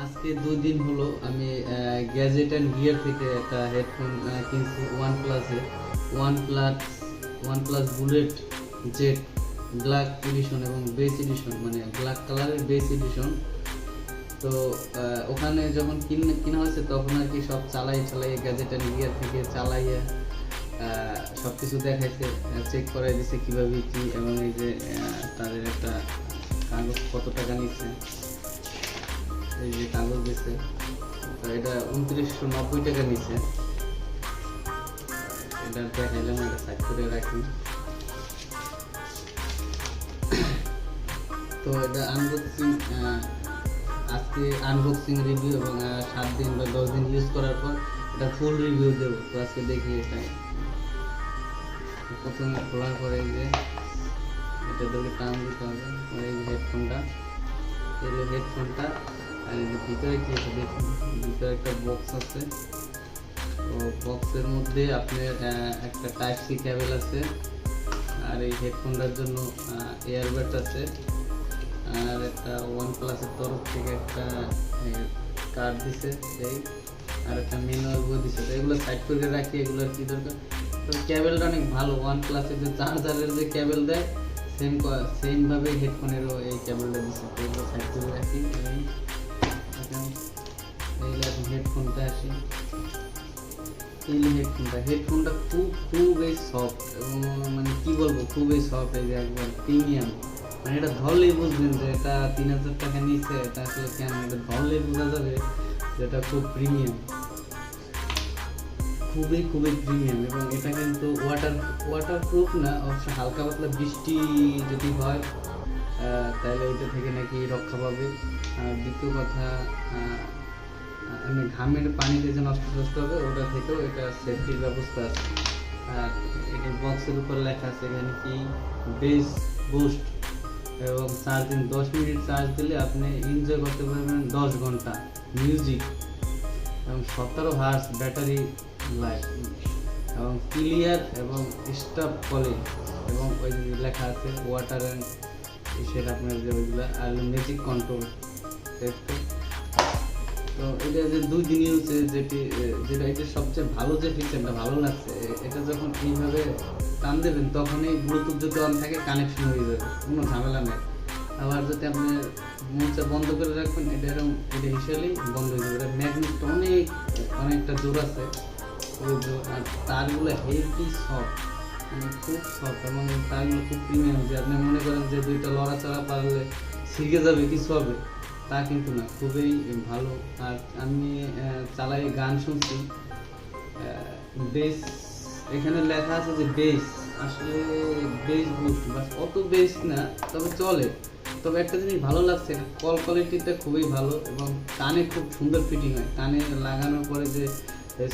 আজকে 2 দিন হলো আমি গ্যাজেট অ্যান্ড গিয়ার থেকে একটা হেডফোন কিনছি ওয়ানপ্লাসে। OnePlus OnePlus bullet Z black edition এবং বেস এডিশন, মানে ব্ল্যাক কালারের বেস এডিশন। তো ওখানে যখন কিনা হয়েছে তখন আর কি সব চালাইয়ে গ্যাজেট অ্যান্ড গিয়ার থেকে চালাইয়ে সব কিছু দেখাইছে, চেক করাই দিছে কীভাবে কী, এবং এই যে তাদের একটা কাগজ কত টাকা নিচ্ছে, এই যে কাগজ দিচ্ছে। তো এটা 2990 টাকা নিচ্ছে। এটা দেখাইলাম, এটা সাইড করে রাখি। তো এটা আনবক্সিং, আজকে আনবক্সিং রিভিউ এবং 7 দিন বা 10 দিন ইউজ করার পর এটা ফুল রিভিউ দেবো। তো আজকে দেখি এটা প্রথমে খোলার পরে যে এটা ধরে টান দিতে হবে। এই হেডফোনটা, এই হেডফোনটা, আর এই যে ভিতরে কি আছে দেখুন, ভিতরে একটা বক্স আছে। তো বক্সের মধ্যে আপনার একটা টাইপ সি কেবল আছে, আর এই হেডফোনটার জন্য এয়ারবাড আছে, আর একটা ওয়ানপ্লাসের তরফ থেকে একটা কার্ড দিছে, এই আর একটা ম্যানুয়াল বই দিছে। তো এগুলো সাইড করে রাখি, এগুলোর কি দরকার। তো কেবলটা অনেক ভালো, ওয়ানপ্লাসের যে চার্জারের যে কেবল দেয় সেমভাবে হেডফোনেরও এই কেবলটা দিচ্ছে। তো এগুলো সাইড করে রাখি। এখন হেডফোনটা আসি। এই হেডফোনটা খুবই সফট, এবং মানে কি বলবো, খুবই সফট। এই যে একবার প্রিমিয়াম, মানে এটা ধরলেই বুঝবেন যে এটা 3000 টাকা নিচ্ছে। এটা আসলে কেন, এটা ধরলেই বোঝা যাবে যে এটা খুব প্রিমিয়াম, খুবই প্রিমিয়াম। এবং এটা কিন্তু ওয়াটারপ্রুফ না, অবশ্য হালকা পাতলা বৃষ্টি যদি হয় তাহলে ওইটা থেকে নাকি রক্ষা পাবে। আর দ্বিতীয় কথা, ঘামের পানিতে যে নষ্ট হবে ওটা থেকেও এটা সেফটির ব্যবস্থা আছে। আর এটা বক্সের উপর লেখা আছে এখানে কি বেস বুস্ট, এবং চার্জিং 10 মিনিট চার্জ দিলে আপনি এনজয় করতে পারবেন 10 ঘন্টা মিউজিক, এবং 17 হার্স ব্যাটারি লাইফ, এবং ক্লিয়ার এবং স্টপ কলিং, এবং ওই যে লেখা আছে ওয়াটার অ্যান্ড সেটা আপনার যে ওইগুলো, আর ম্যাজিক কন্ট্রোল। তো এটা যে 2 দিন ইউজে যেটা এটা সবচেয়ে ভালো যে ফিচারটা ভালো লাগছে, এটা যখন এইভাবে টান দেবেন তখনই ব্লুটুথ যদি অন থাকে কানেকশন হয়ে যাবে, কোনো ঝামেলা নেই। আবার যদি আপনি মুখটা বন্ধ করে রাখবেন, এটা হিসাবেই বন্ধ হয়ে যাবে। এটা ম্যাগনেটটা অনেকটা জোর আছে, ওই জোর। আর তারগুলো হেভি সফট, মানে খুব সফট, এবং তারগুলো খুব প্রিমিয়াম। যে আপনি মনে করেন যে দুইটা লড়াচড়া পারলে শিখে যাবে, কিছু হবে, তা কিন্তু না, খুবই ভালো। আর আমি চালাই গান শুনছি, বেস এখানে লেখা আছে যে বেস, আসলে বেস বুস্ট, বাস অত বেস না, তবে চলে। তবে একটা জিনিস ভালো লাগছে, কল কোয়ালিটিটা খুবই ভালো, এবং কানে খুব সুন্দর ফিটিং হয়। কানে লাগানোর পরে যে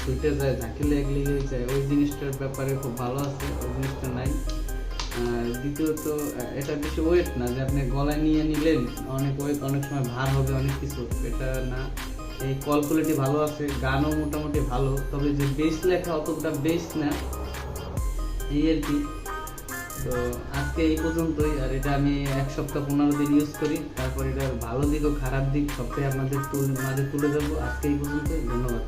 সুইটে যায়, ঝাঁকি লেগে যায়, ওই জিনিসটার ব্যাপারে খুব ভালো আছে, ওই জিনিসটা নাই। আর দ্বিতীয়ত এটা বেশি ওয়েট না যে আপনি গলায় নিয়ে নিলেন, অনেক ওয়েট, অনেক সময় ভার হবে অনেক কিছু, এটা না। এই কল কোয়ালিটি ভালো আছে, গানও মোটামুটি ভালো, তবে যে বেস লেখা অতটা বেস না, এই আর কি। তো আজকে এই পর্যন্তই। আর এটা আমি 1 সপ্তাহ 15 দিন ইউজ করি, তারপর এটার ভালো দিক ও খারাপ দিক সবটাই আপনাদের মাঝে তুলে দেবো। আজকে এই পর্যন্তই, ধন্যবাদ।